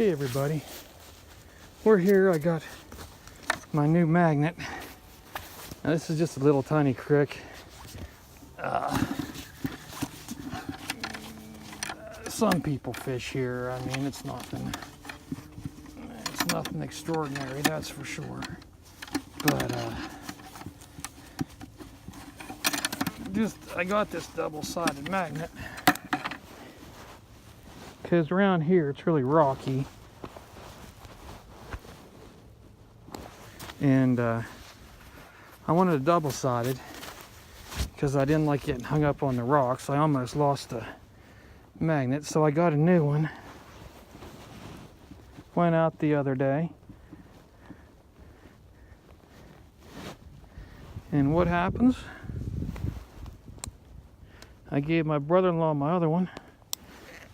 Hey everybody, we're here. I got my new magnet. Now this is just a little tiny creek. Some people fish here. I mean, it's nothing extraordinary, that's for sure. But I got this double-sided magnet because around here it's really rocky, and I wanted a double-sided because I didn't like getting hung up on the rocks. I almost lost the magnet, so I got a new one. Went out the other day, and what happens? I gave my brother-in-law my other one,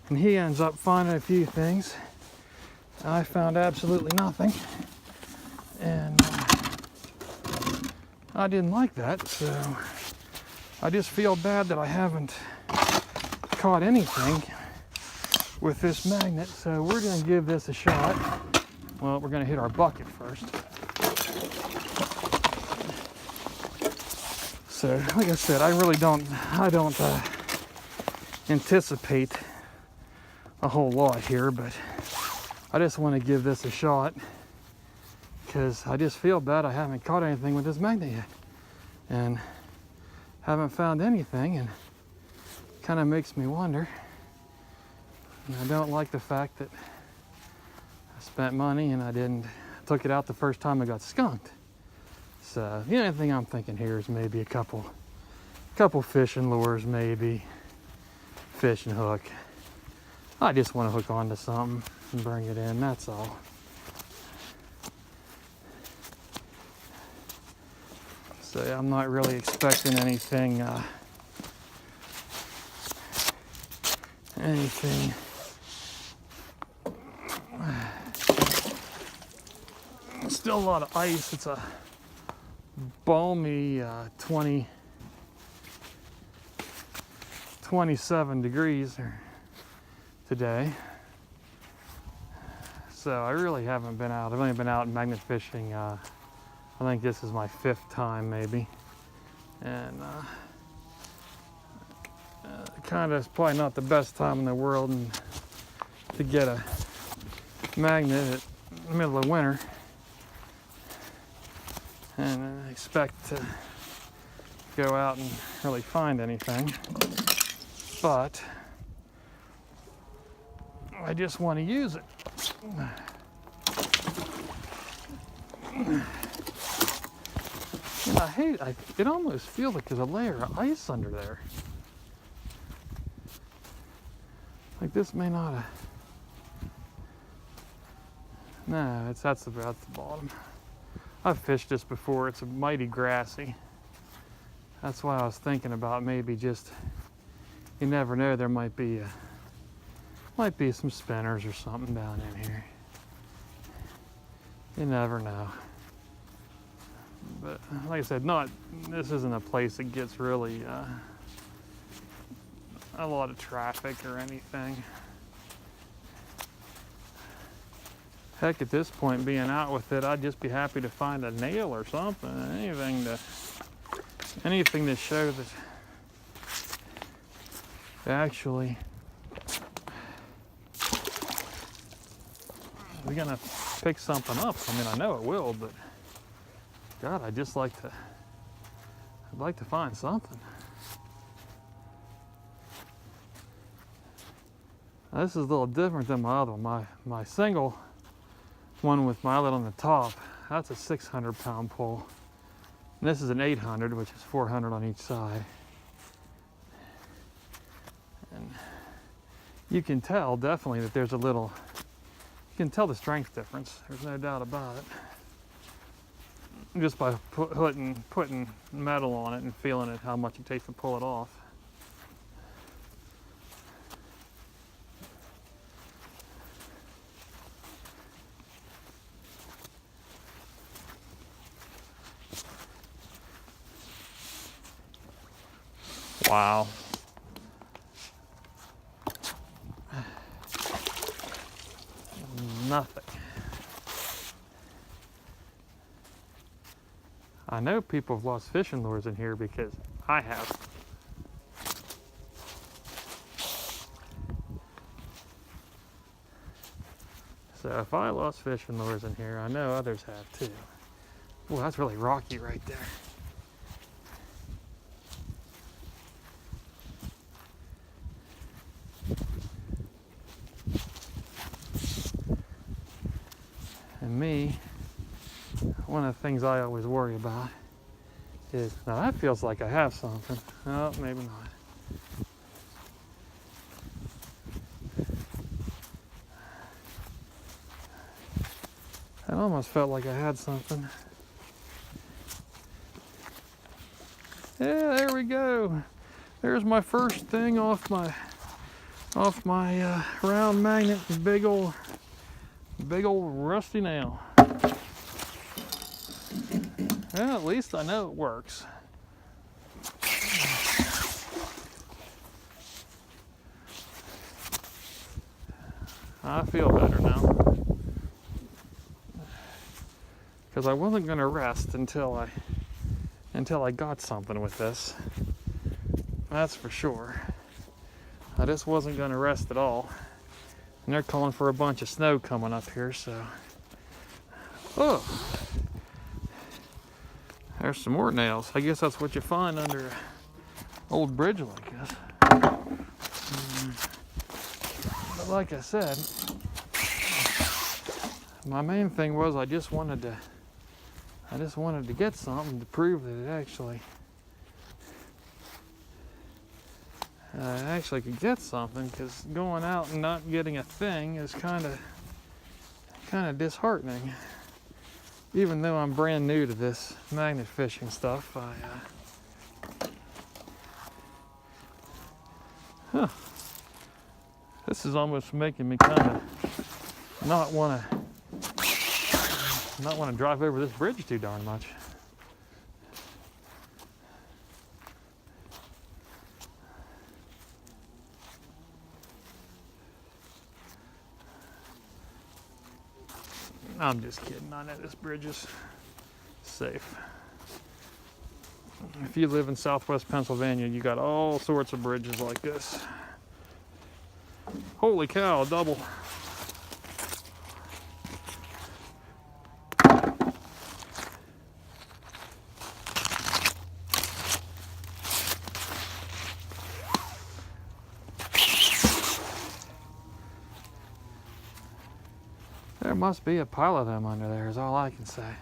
and he ends up finding a few things. I found absolutely nothing, and I didn't like that, so I just feel bad that I haven't caught anything with this magnet, so we're going to give this a shot. Well, we're going to hit our bucket first. So, like I said, I don't anticipate a whole lot here, but I just want to give this a shot because I just feel bad I haven't caught anything with this magnet yet, and haven't found anything, and kind of makes me wonder. And I don't like the fact that I spent money and I took it out the first time I got skunked. So the only thing I'm thinking here is maybe a couple fishing lures, maybe fishing hook. I just want to hook onto something and bring it in, that's all. So yeah, I'm not really expecting anything still a lot of ice. It's a balmy 27 degrees today. So I really haven't been out. I've only been out magnet fishing. I think this is my 5th time maybe. And kind of, it's probably not the best time in the world to get a magnet at the middle of winter and expect to go out and really find anything. But I just want to use it. And it almost feels like there's a layer of ice under there. Like this may not have. No, that's the bottom. I've fished this before. It's mighty grassy. That's why I was thinking about maybe just, you never know, there might be some spinners or something down in here. You never know. But like I said, this isn't a place that gets really a lot of traffic or anything. Heck, at this point, being out with it, I'd just be happy to find a nail or something, anything to show that actually we're gonna pick something up. I mean, I know it will, but God, I'd like to find something. Now, this is a little different than my other one. My single one with my eyelet on the top, that's a 600-pound pole. And this is an 800, which is 400 on each side. And you can tell definitely that there's you can tell the strength difference. There's no doubt about it. Just by putting metal on it and feeling it, how much it takes to pull it off. Wow. nothing. I know people have lost fishing lures in here because I have. So if I lost fishing lures in here, I know others have too. Well, that's really rocky right there. And me, one of the things I always worry about is, now that feels like I have something. Oh, maybe not. It almost felt like I had something. Yeah, there we go. There's my first thing off my round magnet. Big old rusty nail. Well, at least I know it works. I feel better now. Because I wasn't going to rest until I got something with this. That's for sure. I just wasn't going to rest at all. And they're calling for a bunch of snow coming up here, so. Oh! There's some more nails. I guess that's what you find under an old bridge like this. But like I said, my main thing was I just wanted to get something to prove that it actually could get something, because going out and not getting a thing is kind of disheartening. Even though I'm brand new to this magnet fishing stuff, this is almost making me kind of not want to drive over this bridge too darn much. I'm just kidding. I know this bridge is safe. If you live in Southwest Pennsylvania, you got all sorts of bridges like this. Holy cow, double. There must be a pile of them under there is all I can say.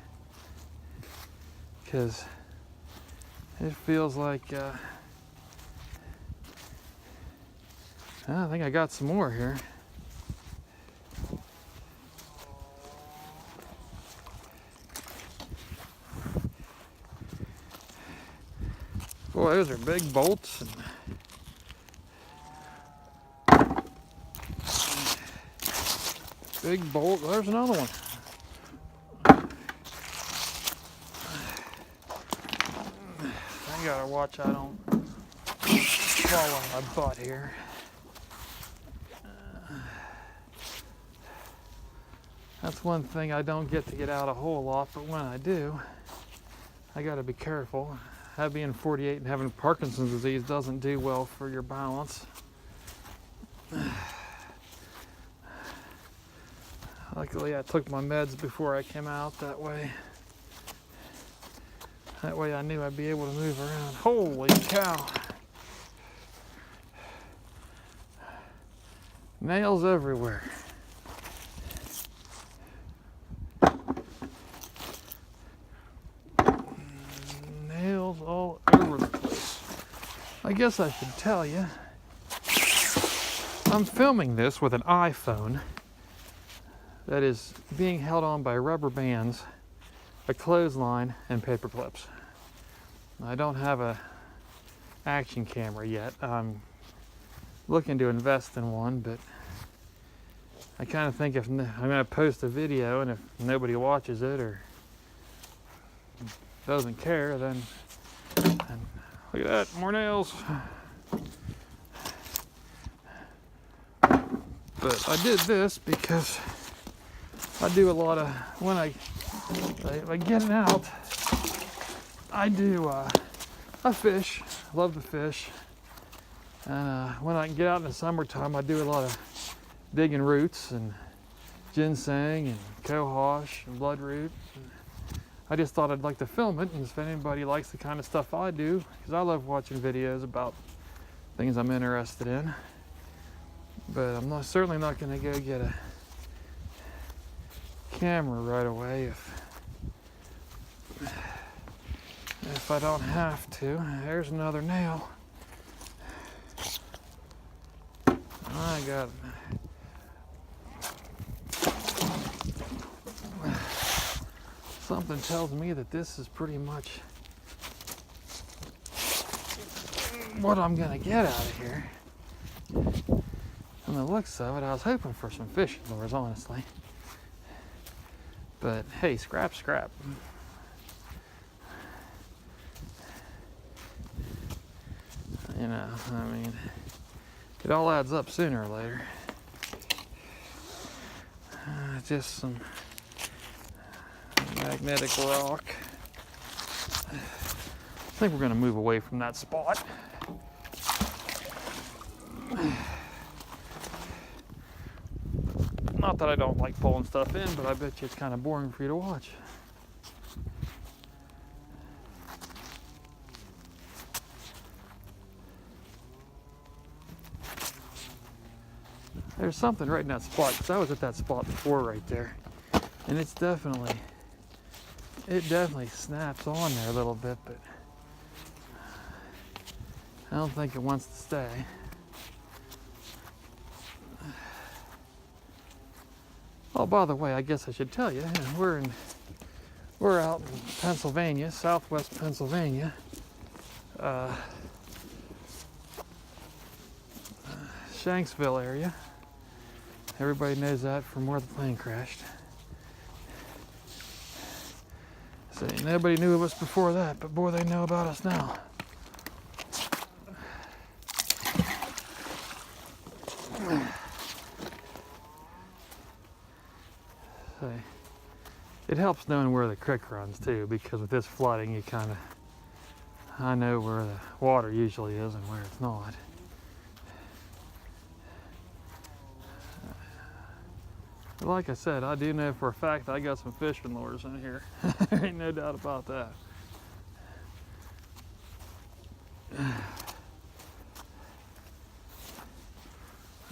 Because it feels like, I think I got some more here. Boy, those are big bolts. And big bolt. There's another one. I gotta watch I don't fall on my butt here. That's one thing I don't get to get out a whole lot, but when I do, I gotta be careful. Being 48 and having Parkinson's disease doesn't do well for your balance. Luckily, I took my meds before I came out. That way I knew I'd be able to move around. Holy cow! Nails everywhere. Nails all over the place. I guess I should tell you, I'm filming this with an iPhone that is being held on by rubber bands, a clothesline, and paper clips. I don't have a action camera yet. I'm looking to invest in one, but I kind of think if I'm going to post a video and if nobody watches it or doesn't care, then look at that, more nails. But I did this because I do a lot of, when I get it out, I fish, love to fish. And when I can get out in the summertime, I do a lot of digging roots and ginseng and cohosh and bloodroot. I just thought I'd like to film it, and if anybody likes the kind of stuff I do, because I love watching videos about things I'm interested in. But I'm certainly not going to go get a camera right away if I don't have to. There's another nail. I got something tells me that this is pretty much what I'm gonna get out of here. From the looks of it, I was hoping for some fishing lures, honestly. But hey, scrap's scrap. You know, I mean, it all adds up sooner or later. Just some magnetic rock. I think we're going to move away from that spot. Not that I don't like pulling stuff in, but I bet you it's kind of boring for you to watch. There's something right in that spot, because I was at that spot before right there. And it definitely snaps on there a little bit, but I don't think it wants to stay. Oh, by the way, I guess I should tell you, we're out in Pennsylvania, southwest Pennsylvania. Shanksville area. Everybody knows that from where the plane crashed. So nobody knew of us before that, but boy, they know about us now. So it helps knowing where the creek runs too, because with this flooding, I know where the water usually is and where it's not. Like I said, I do know for a fact that I got some fishing lures in here. There ain't no doubt about that.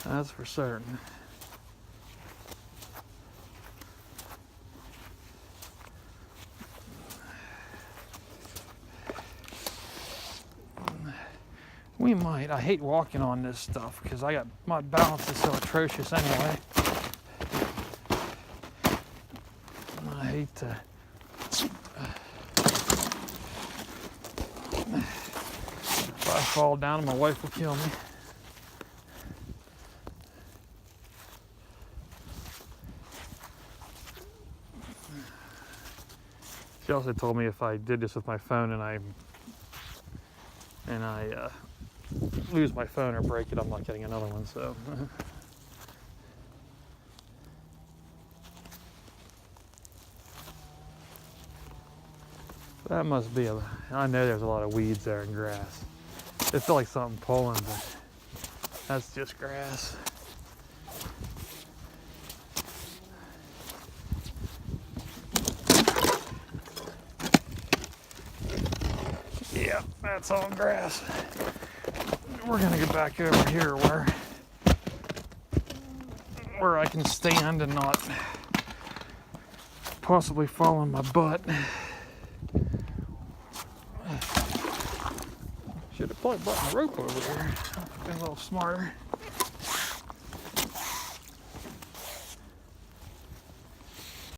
That's for certain. I hate walking on this stuff because my balance is so atrocious anyway. I hate to if I fall down, my wife will kill me. She also told me if I did this with my phone and I lose my phone or break it, I'm not getting another one, so. That must be I know there's a lot of weeds there and grass. It felt like something pulling, but that's just grass. Yeah, that's all grass. We're gonna get back over here where I can stand and not possibly fall on my butt. Should have probably brought my rope over here. Been a little smarter.